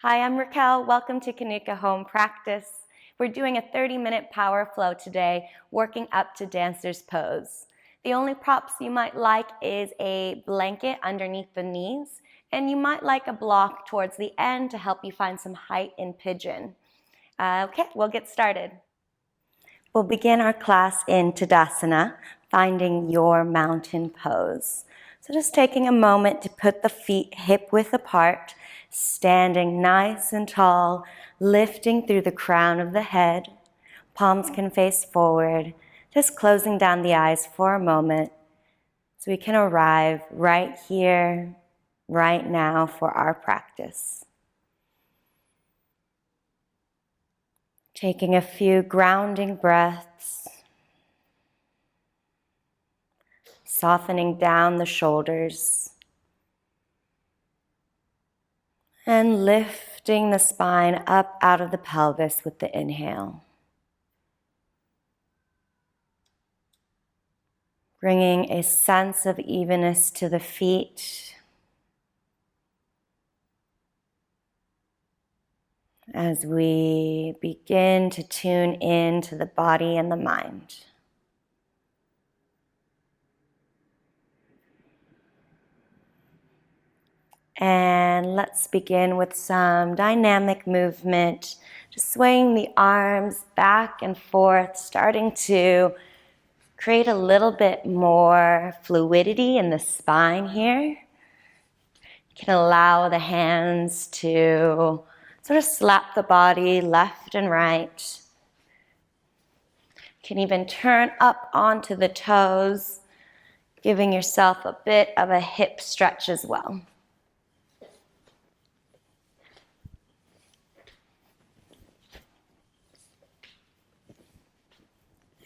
Hi, I'm Raquel. Welcome to Kanuka Home Practice. We're doing a 30-minute power flow today, working up to dancer's pose. The only props you might like is a blanket underneath the knees, and you might like a block towards the end to help you find some height in pigeon. Okay, we'll get started. We'll begin our class in Tadasana, finding your mountain pose. So just taking a moment to put the feet hip-width apart, standing nice and tall, lifting through the crown of the head. Palms can face forward, just closing down the eyes for a moment so we can arrive right here, right now for our practice. Taking a few grounding breaths, softening down the shoulders, and lifting the spine up out of the pelvis with the inhale. Bringing a sense of evenness to the feet as we begin to tune in to the body and the mind. And let's begin with some dynamic movement, just swaying the arms back and forth, starting to create a little bit more fluidity in the spine here. You can allow the hands to sort of slap the body left and right. You can even turn up onto the toes, giving yourself a bit of a hip stretch as well.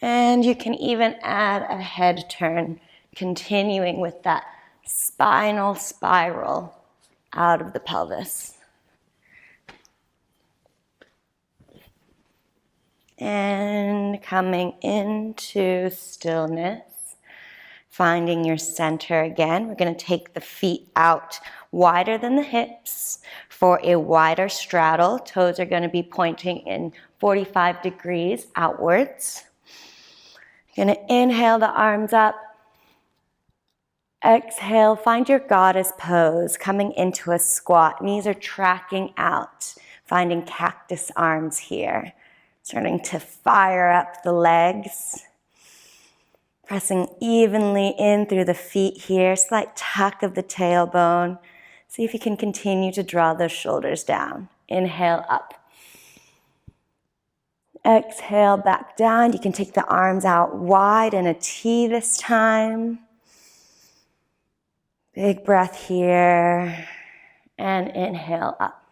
And you can even add a head turn, continuing with that spinal spiral out of the pelvis. And coming into stillness, finding your center again. We're going to take the feet out wider than the hips for a wider straddle. Toes are going to be pointing in 45 degrees outwards. You're going to inhale the arms up. Exhale, find your goddess pose, coming into a squat. Knees are tracking out, finding cactus arms here. Starting to fire up the legs. Pressing evenly in through the feet here. Slight tuck of the tailbone. See if you can continue to draw those shoulders down. Inhale up. Exhale back down. You can take the arms out wide in a T this time. Big breath here. And inhale up.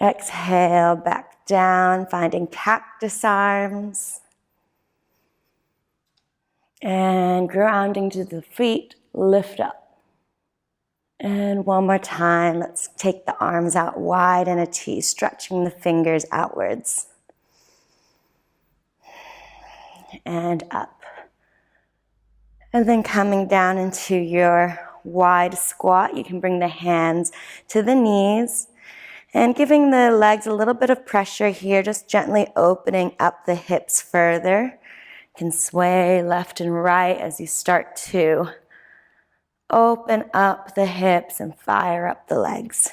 Exhale back down, finding cactus arms. And grounding to the feet, lift up. And one more time, let's take the arms out wide in a T, stretching the fingers outwards. And up. And then coming down into your wide squat, you can bring the hands to the knees and giving the legs a little bit of pressure here, just gently opening up the hips further. You can sway left and right as you start to open up the hips and fire up the legs.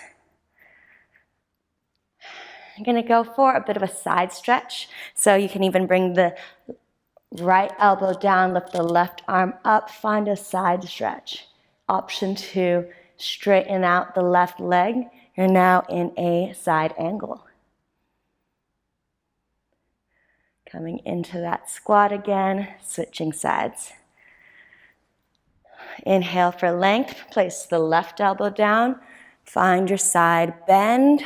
I'm going to go for a bit of a side stretch. So you can even bring the right elbow down, lift the left arm up, find a side stretch. Option to straighten out the left leg. You're now in a side angle. Coming into that squat again, switching sides. Inhale for length, place the left elbow down, find your side bend.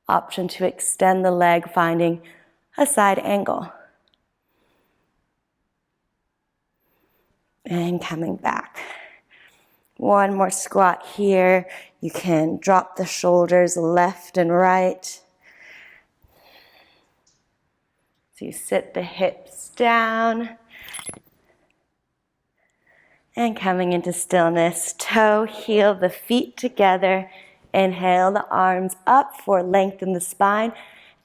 Option to extend the leg, finding a side angle. And coming back. One more squat here. You can drop the shoulders left and right. So you sit the hips down. And coming into stillness, toe, heel the feet together. Inhale the arms up for lengthen the spine.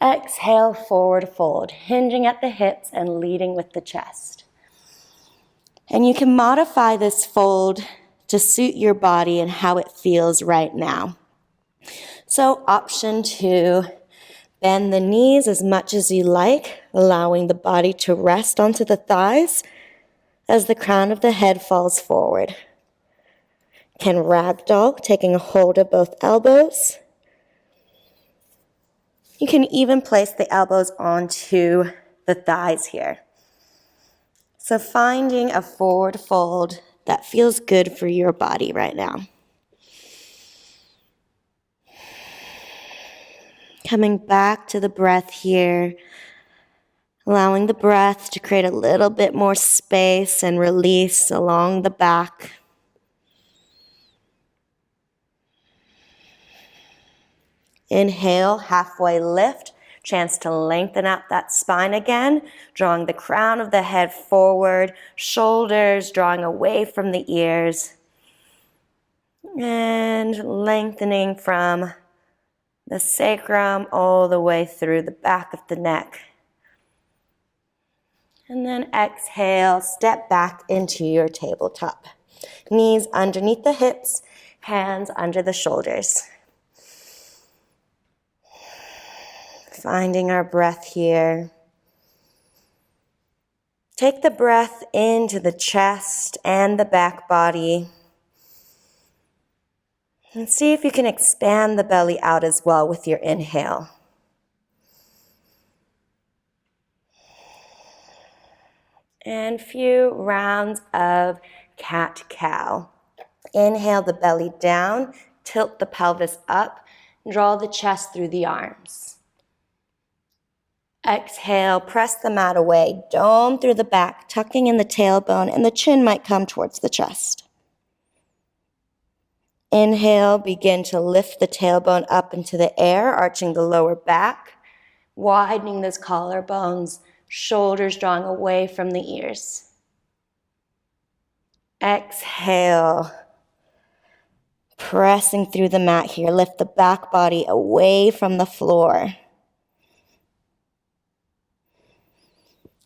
Exhale, forward fold, hinging at the hips and leading with the chest. And you can modify this fold to suit your body and how it feels right now. So option 2, bend the knees as much as you like, allowing the body to rest onto the thighs as the crown of the head falls forward. Can ragdoll, taking a hold of both elbows. You can even place the elbows onto the thighs here. So finding a forward fold that feels good for your body right now. Coming back to the breath here, allowing the breath to create a little bit more space and release along the back. Inhale, halfway lift, chance to lengthen out that spine again, drawing the crown of the head forward, shoulders drawing away from the ears, and lengthening from the sacrum all the way through the back of the neck. And then exhale, step back into your tabletop. Knees underneath the hips, hands under the shoulders. Finding our breath here. Take the breath into the chest and the back body. And see if you can expand the belly out as well with your inhale. And few rounds of cat-cow. Inhale the belly down, tilt the pelvis up, draw the chest through the arms. Exhale, press the mat away, dome through the back, tucking in the tailbone, and the chin might come towards the chest. Inhale, begin to lift the tailbone up into the air, arching the lower back, widening those collarbones, shoulders drawing away from the ears. Exhale, pressing through the mat here, lift the back body away from the floor.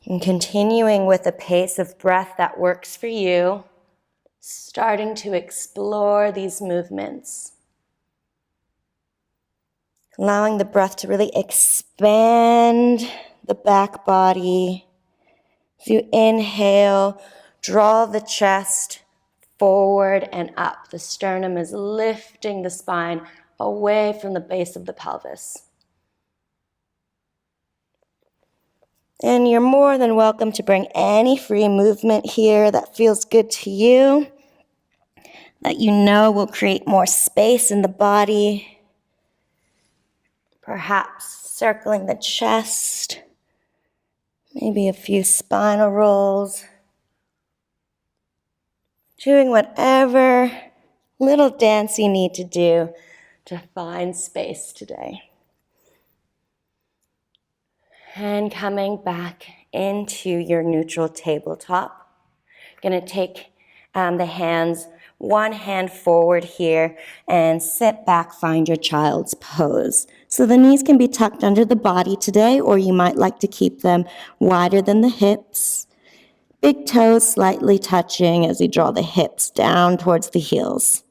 And continuing with a pace of breath that works for you, starting to explore these movements. Allowing the breath to really expand the back body. As you inhale, draw the chest forward and up. The sternum is lifting the spine away from the base of the pelvis. And you're more than welcome to bring any free movement here that feels good to you, that you know will create more space in the body. Perhaps circling the chest, maybe a few spinal rolls. Doing whatever little dance you need to do to find space today. And coming back into your neutral tabletop. Going to take the hands, one hand forward here, and sit back, find your child's pose. So the knees can be tucked under the body today, or you might like to keep them wider than the hips. Big toes slightly touching as you draw the hips down towards the heels.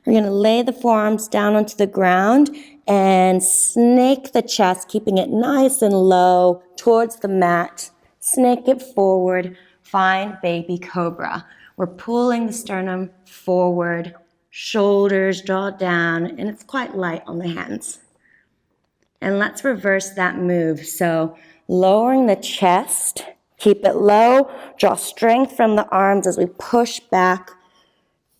We're going to lay the forearms down onto the ground and snake the chest, keeping it nice and low towards the mat. Snake it forward. Find baby cobra. We're pulling the sternum forward, shoulders draw down, and it's quite light on the hands. And let's reverse that move. So lowering the chest, keep it low, draw strength from the arms as we push back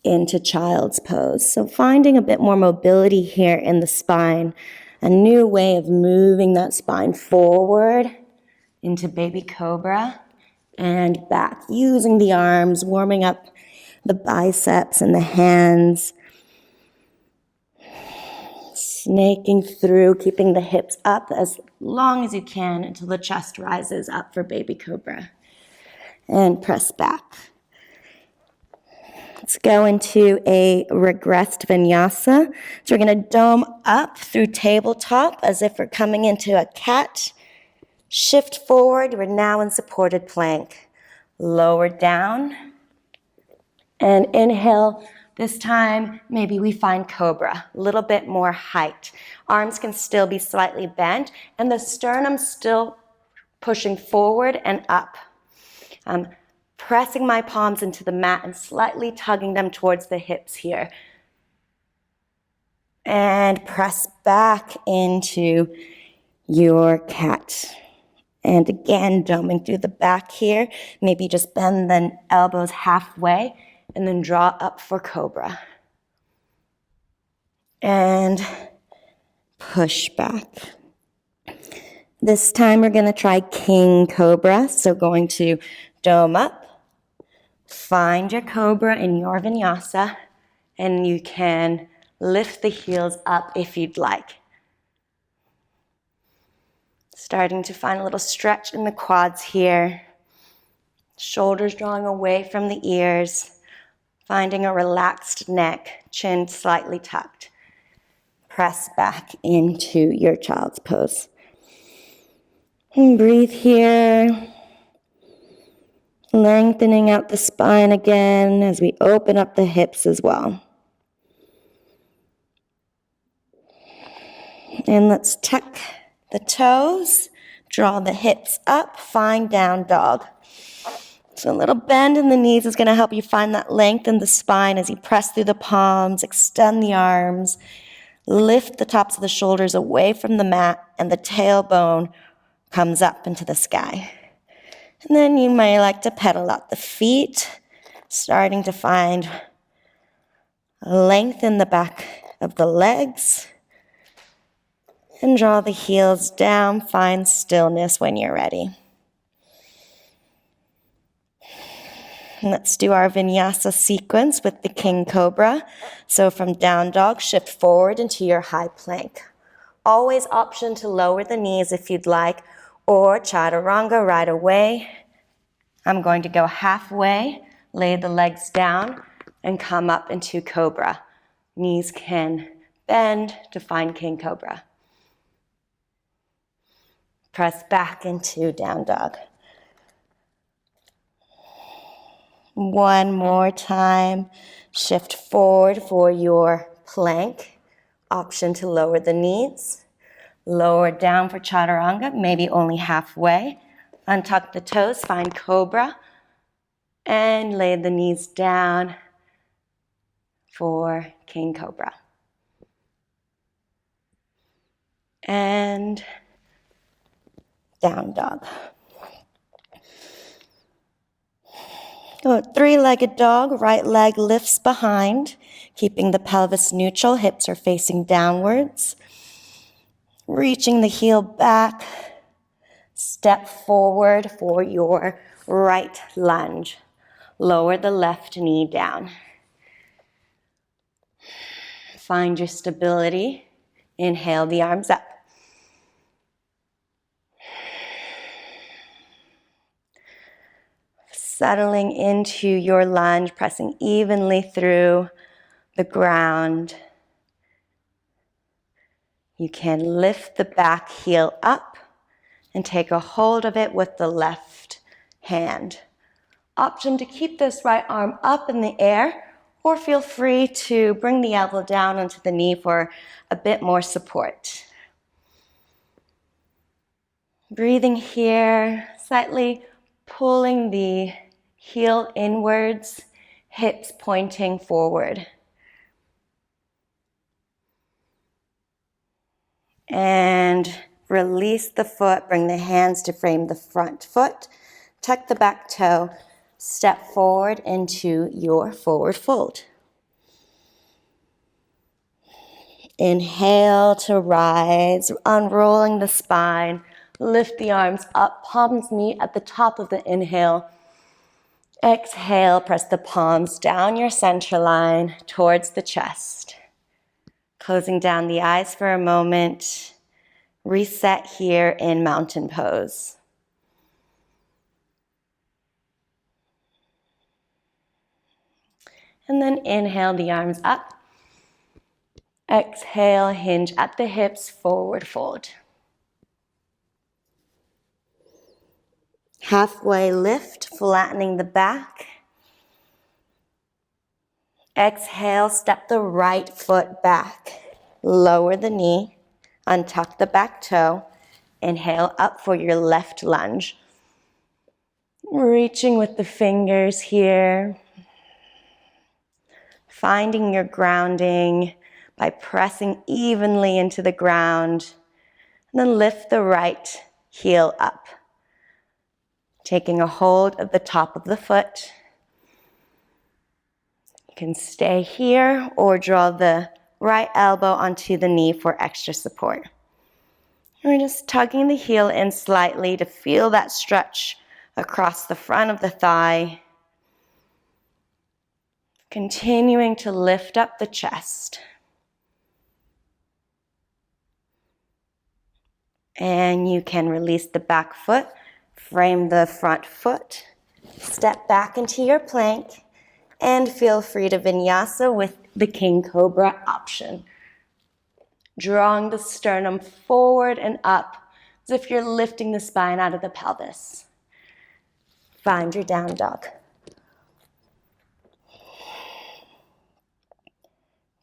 into child's pose. So finding a bit more mobility here in the spine, a new way of moving that spine forward into baby cobra and back, using the arms, warming up the biceps and the hands, snaking through, keeping the hips up as long as you can until the chest rises up for baby cobra, and press back. Let's go into a regressed vinyasa. So we're going to dome up through tabletop as if we're coming into a cat. Shift forward. We're now in supported plank. Lower down. And inhale. This time, maybe we find cobra. A little bit more height. Arms can still be slightly bent. And the sternum still pushing forward and up. Pressing my palms into the mat and slightly tugging them towards the hips here. And press back into your cat. And again, doming through the back here. Maybe just bend the elbows halfway and then draw up for cobra. And push back. This time we're going to try king cobra. So going to dome up. Find your cobra in your vinyasa, and you can lift the heels up if you'd like. Starting to find a little stretch in the quads here. Shoulders drawing away from the ears. Finding a relaxed neck, chin slightly tucked. Press back into your child's pose. And breathe here. Lengthening out the spine again as we open up the hips as well. And let's tuck the toes, draw the hips up, find down dog. So a little bend in the knees is going to help you find that length in the spine as you press through the palms, extend the arms, lift the tops of the shoulders away from the mat, and the tailbone comes up into the sky. And then you may like to pedal out the feet, starting to find length in the back of the legs. And draw the heels down, find stillness when you're ready. And let's do our vinyasa sequence with the king cobra. So from down dog, shift forward into your high plank. Always option to lower the knees if you'd like, or chaturanga right away. I'm going to go halfway, lay the legs down, and come up into cobra. Knees can bend to find king cobra. Press back into down dog. One more time. Shift forward for your plank. Option to lower the knees. Lower down for chaturanga, maybe only halfway. Untuck the toes, find cobra. And lay the knees down for king cobra. And down dog. Three-legged dog, right leg lifts behind, keeping the pelvis neutral, hips are facing downwards. Reaching the heel back, step forward for your right lunge. Lower the left knee down. Find your stability. Inhale the arms up. Settling into your lunge, pressing evenly through the ground. You can lift the back heel up and take a hold of it with the left hand. Option to keep this right arm up in the air, or feel free to bring the elbow down onto the knee for a bit more support. Breathing here, slightly pulling the heel inwards, hips pointing forward. And release the foot, bring the hands to frame the front foot, tuck the back toe, step forward into your forward fold. Inhale to rise, unrolling the spine, lift the arms up, palms meet at the top of the inhale. Exhale, press the palms down your center line towards the chest. Closing down the eyes for a moment. Reset here in mountain pose. And then inhale the arms up. Exhale, hinge at the hips, forward fold. Halfway lift, flattening the back. Exhale, step the right foot back. Lower the knee, untuck the back toe. Inhale up for your left lunge. Reaching with the fingers here. Finding your grounding by pressing evenly into the ground. And then lift the right heel up. Taking a hold of the top of the foot. You can stay here or draw the right elbow onto the knee for extra support. And we're just tugging the heel in slightly to feel that stretch across the front of the thigh. Continuing to lift up the chest. And you can release the back foot, frame the front foot, step back into your plank, and feel free to vinyasa with the King Cobra option. Drawing the sternum forward and up as if you're lifting the spine out of the pelvis. Find your down dog.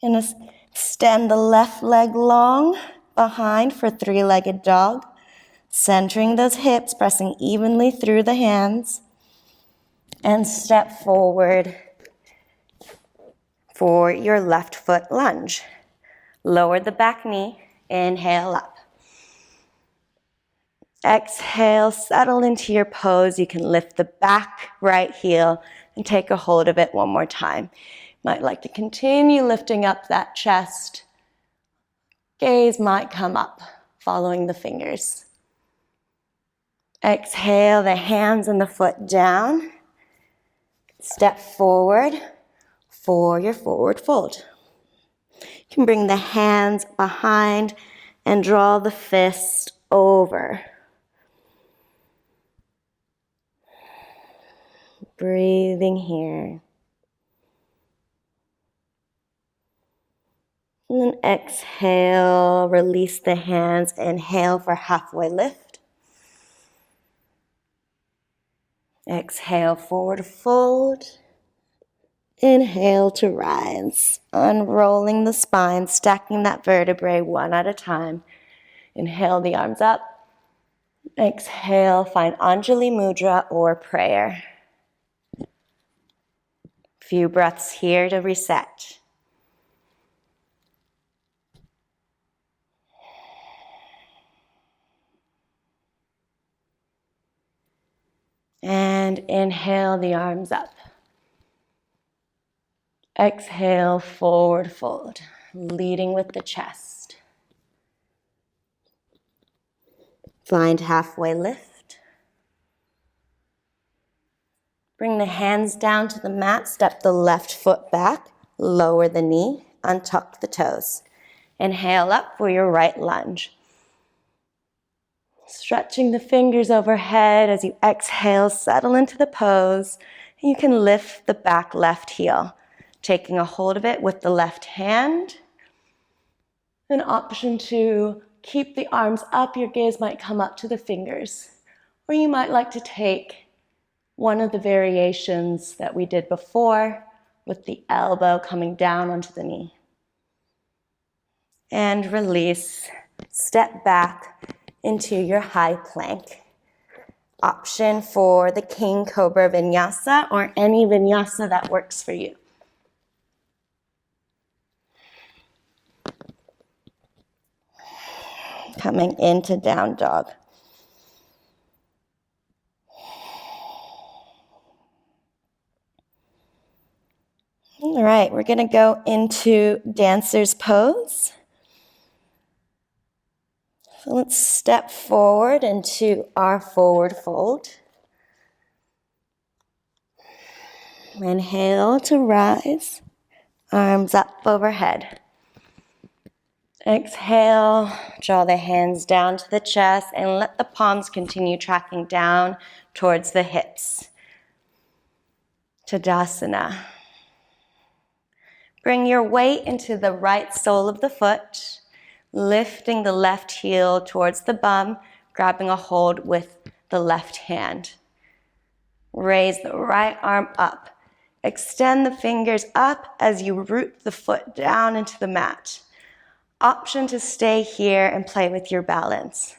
And extend the left leg long behind for three-legged dog. Centering those hips, pressing evenly through the hands. And step forward for your left foot lunge. Lower the back knee, inhale up. Exhale, settle into your pose. You can lift the back right heel and take a hold of it one more time. Might like to continue lifting up that chest. Gaze might come up, following the fingers. Exhale, the hands and the foot down. Step forward for your forward fold. You can bring the hands behind and draw the fist over. Breathing here. And then exhale, release the hands, inhale for halfway lift. Exhale, forward fold. Inhale to rise, unrolling the spine, stacking that vertebrae one at a time. Inhale the arms up. Exhale, find Anjali Mudra or prayer. Few breaths here to reset. And inhale the arms up. Exhale, forward fold, leading with the chest. Find halfway lift. Bring the hands down to the mat, step the left foot back, lower the knee, untuck the toes. Inhale up for your right lunge. Stretching the fingers overhead as you exhale, settle into the pose. And you can lift the back left heel, taking a hold of it with the left hand. An option to keep the arms up, your gaze might come up to the fingers. Or you might like to take one of the variations that we did before with the elbow coming down onto the knee. And release, step back into your high plank. Option for the King Cobra Vinyasa or any vinyasa that works for you. Coming into down dog. All right, we're going to go into dancer's pose. So let's step forward into our forward fold. Inhale to rise, arms up overhead. Exhale, draw the hands down to the chest and let the palms continue tracking down towards the hips. Tadasana. Bring your weight into the right sole of the foot, lifting the left heel towards the bum, grabbing a hold with the left hand. Raise the right arm up. Extend the fingers up as you root the foot down into the mat. Option to stay here and play with your balance.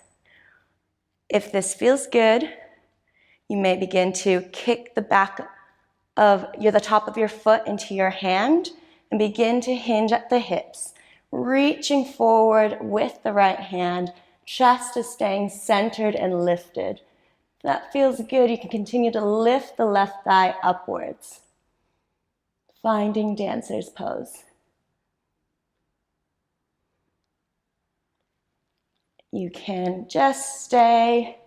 If this feels good, you may begin to kick the back of the top of your foot into your hand and begin to hinge at the hips, reaching forward with the right hand. Chest is staying centered and lifted. If that feels good, you can continue to lift the left thigh upwards. Finding dancer's pose. You can just stay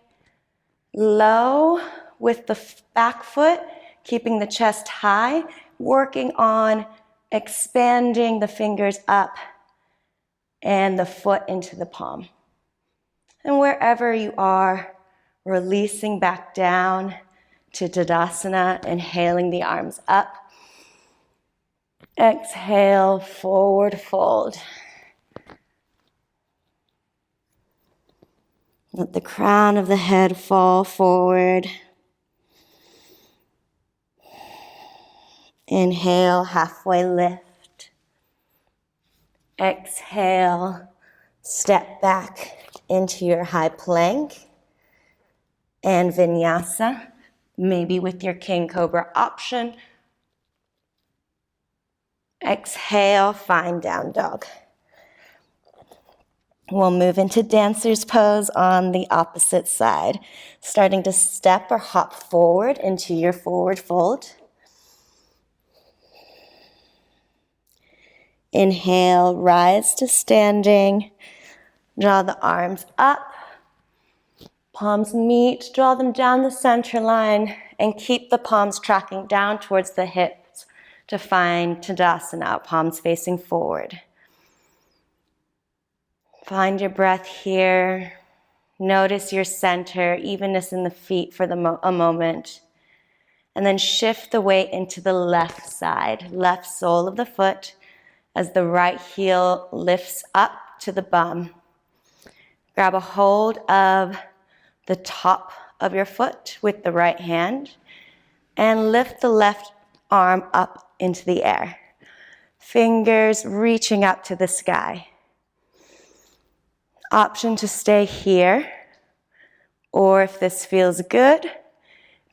low with the back foot, keeping the chest high, working on expanding the fingers up and the foot into the palm. And wherever you are, releasing back down to Tadasana, inhaling the arms up. Exhale, forward fold. Let the crown of the head fall forward. Inhale, halfway lift. Exhale, step back into your high plank and vinyasa, maybe with your king cobra option. Exhale, find down dog. We'll move into dancer's pose on the opposite side, starting to step or hop forward into your forward fold. Inhale, rise to standing. Draw the arms up. Palms meet, draw them down the center line, and keep the palms tracking down towards the hips to find Tadasana, palms facing forward. Find your breath here. Notice your center, evenness in the feet for a moment. And then shift the weight into the left side, left sole of the foot, as the right heel lifts up to the bum. Grab a hold of the top of your foot with the right hand and lift the left arm up into the air. Fingers reaching up to the sky. Option to stay here, or if this feels good,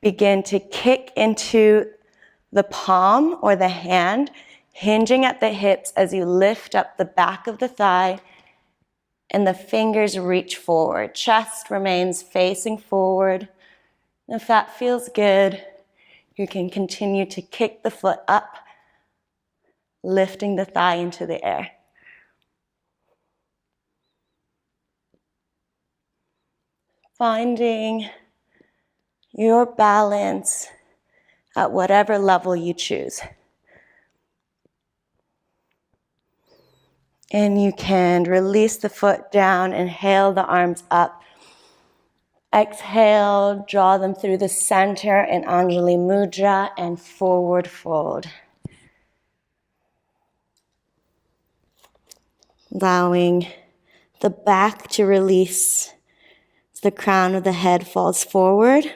begin to kick into the palm or the hand, hinging at the hips as you lift up the back of the thigh and the fingers reach forward. Chest remains facing forward. If that feels good, you can continue to kick the foot up, lifting the thigh into the air. Finding your balance at whatever level you choose. And you can release the foot down, inhale the arms up. Exhale, draw them through the center in Anjali Mudra and forward fold. Allowing the back to release as the crown of the head falls forward.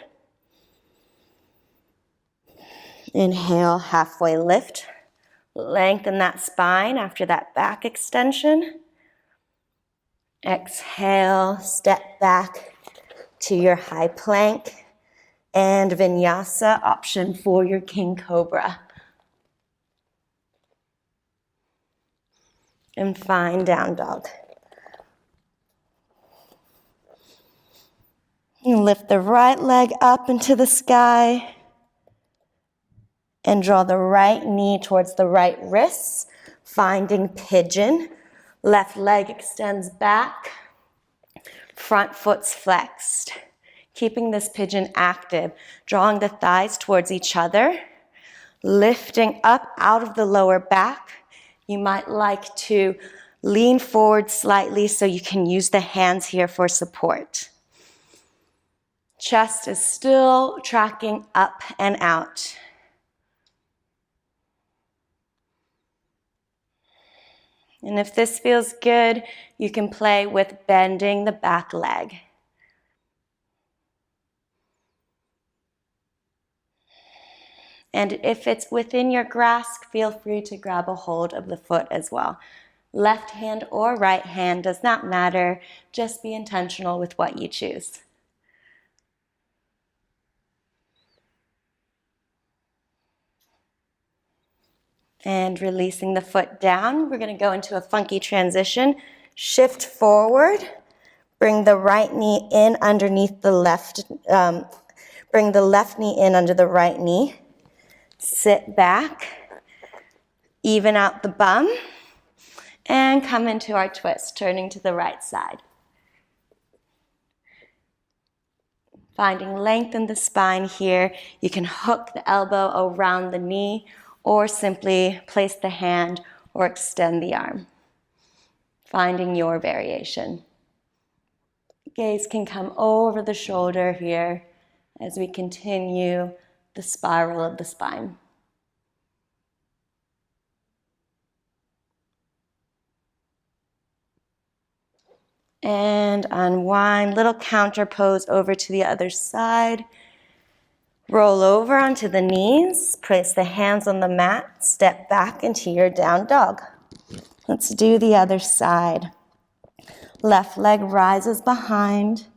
Inhale, halfway lift. Lengthen that spine after that back extension. Exhale, step back to your high plank and vinyasa, option for your king cobra. And find down dog. And lift the right leg up into the sky and draw the right knee towards the right wrist, finding pigeon. Left leg extends back, front foot's flexed. Keeping this pigeon active, drawing the thighs towards each other, lifting up out of the lower back. You might like to lean forward slightly so you can use the hands here for support. Chest is still tracking up and out. And if this feels good, you can play with bending the back leg. And if it's within your grasp, feel free to grab a hold of the foot as well. Left hand or right hand does not matter. Just be intentional with what you choose. And releasing the foot down, we're going to go into a funky transition. Shift forward. Bring the right knee in underneath the left. Bring the left knee in under the right knee. Sit back. Even out the bum. And come into our twist, turning to the right side. Finding length in the spine here. You can hook the elbow around the knee or simply place the hand or extend the arm. Finding your variation. Gaze can come over the shoulder here as we continue the spiral of the spine. And unwind, little counter pose over to the other side. Roll over onto the knees, place the hands on the mat, step back into your down dog. Let's do the other side. Left leg rises behind.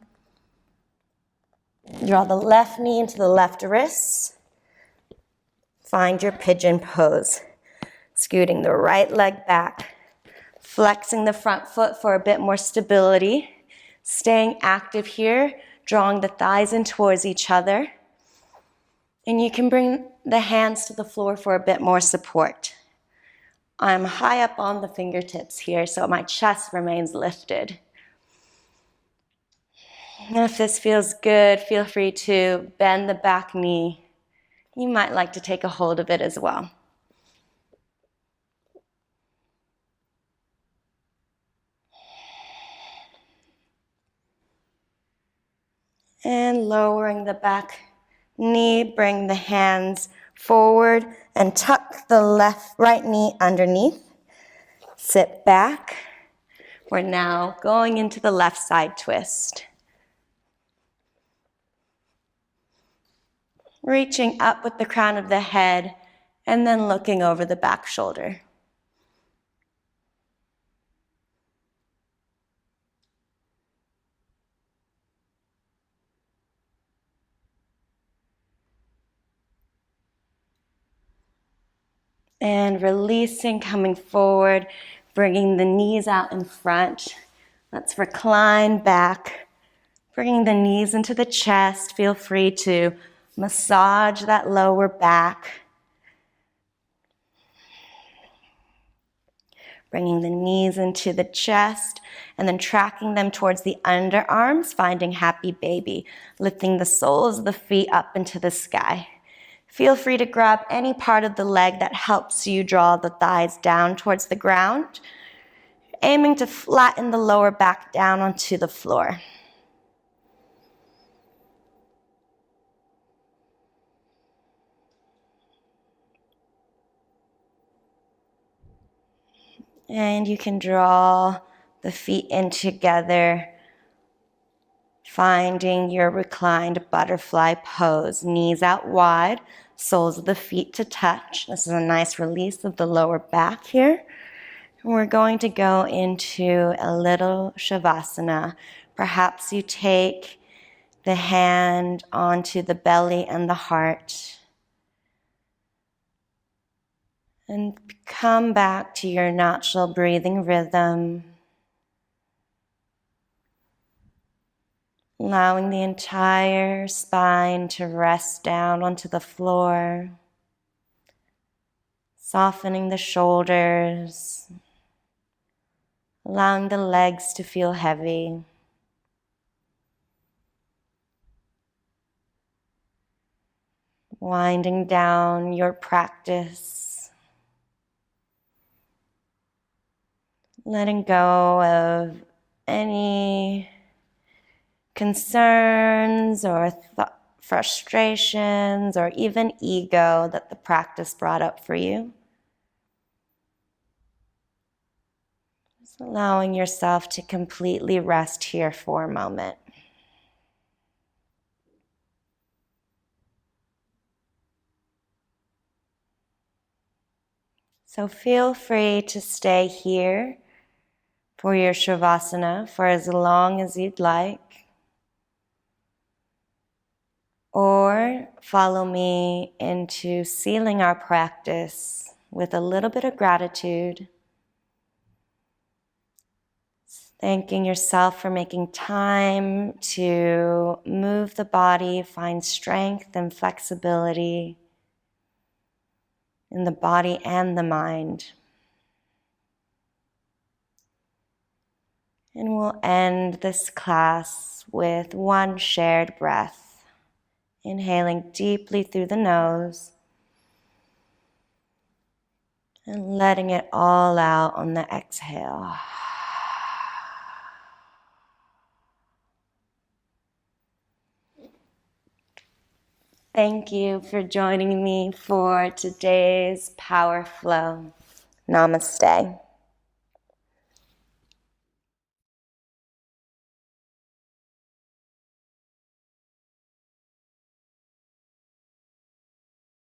Draw the left knee into the left wrist. Find your pigeon pose. Scooting the right leg back. Flexing the front foot for a bit more stability. Staying active here, drawing the thighs in towards each other. And you can bring the hands to the floor for a bit more support. I'm high up on the fingertips here, so my chest remains lifted. And if this feels good, feel free to bend the back knee. You might like to take a hold of it as well. And lowering the back knee, bring the hands forward and tuck the right knee underneath. Sit back. We're now going into the left side twist. Reaching up with the crown of the head and then looking over the back shoulder. And releasing, coming forward, bringing the knees out in front. Let's recline back, bringing the knees into the chest. Feel free to massage that lower back. Bringing the knees into the chest and then tracking them towards the underarms, finding happy baby, lifting the soles of the feet up into the sky. Feel free to grab any part of the leg that helps you draw the thighs down towards the ground, aiming to flatten the lower back down onto the floor. And you can draw the feet in together, finding your reclined butterfly pose. Knees out wide, soles of the feet to touch. This is a nice release of the lower back here. And we're going to go into a little shavasana. Perhaps you take the hand onto the belly and the heart. And come back to your natural breathing rhythm. Allowing the entire spine to rest down onto the floor. Softening the shoulders. Allowing the legs to feel heavy. Winding down your practice. Letting go of any concerns or frustrations or even ego that the practice brought up for you. Just allowing yourself to completely rest here for a moment. So feel free to stay here for your Shavasana for as long as you'd like. Or follow me into sealing our practice with a little bit of gratitude. Thanking yourself for making time to move the body, find strength and flexibility in the body and the mind. And we'll end this class with one shared breath. Inhaling deeply through the nose and letting it all out on the exhale. Thank you for joining me for today's Power Flow. Namaste.